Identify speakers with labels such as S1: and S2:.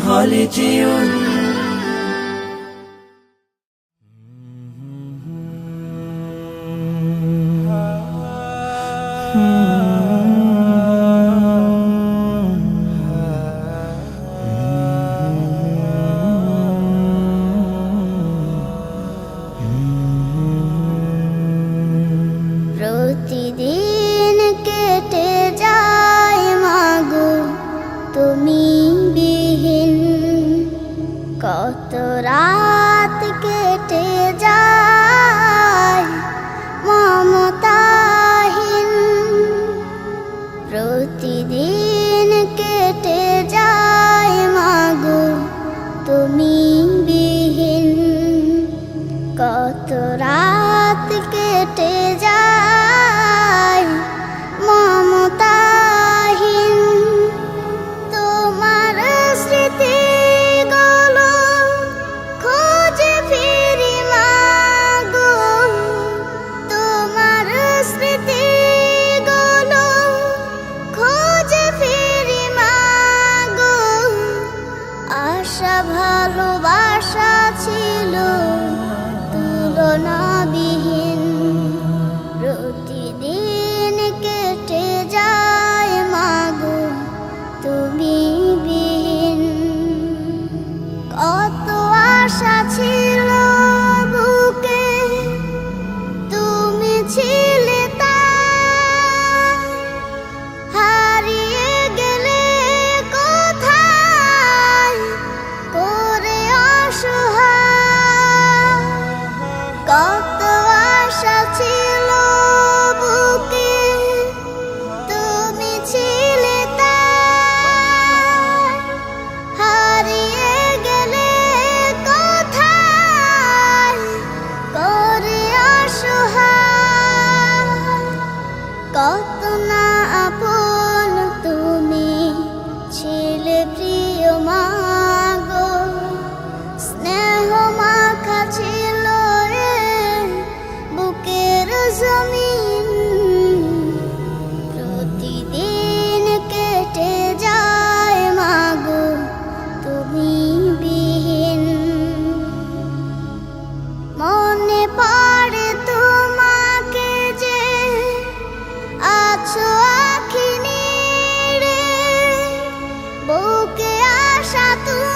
S1: خالدون
S2: প্রতিদিন কেটে যায় মাগো তুমি বিহীন, কত রাত কেটে যায় মমতাহীন। প্রতিদিন কেটে যায় মাগো তুমি বিহীন, কত রাত কেটে যায় মমতাহীন। তোমার স্মৃতিগুলো খুঁজে ফিরি মাগো, তোমার স্মৃতিগুলো খুঁজে ফিরি মাগো। আশা ভালোবাসা ছিল তুলনাবিহীন, প্রতিদিন কেটে যায় মাগো তুমি বিহীন। কত আশা ছিল বুকে, তুমি ছিলে তাই, হারিয়ে গেলে কোথায় করে অসহায়। কত আশা ছিল বুকে, তুমি ছিলে তাই, হারিয়ে গেলে কোথায় করে অসহায়। কত না আপন তুমি ছিলে প্রিয় মাগো, স্নেহ মাখা ছিল বুকের জমিন। প্রতিদিন কেটে যায় মাগো তুমি বিহীন, মনে পড়ে তোমাকে যে আছো আখি নিড়ে, বুকে আশা তুমি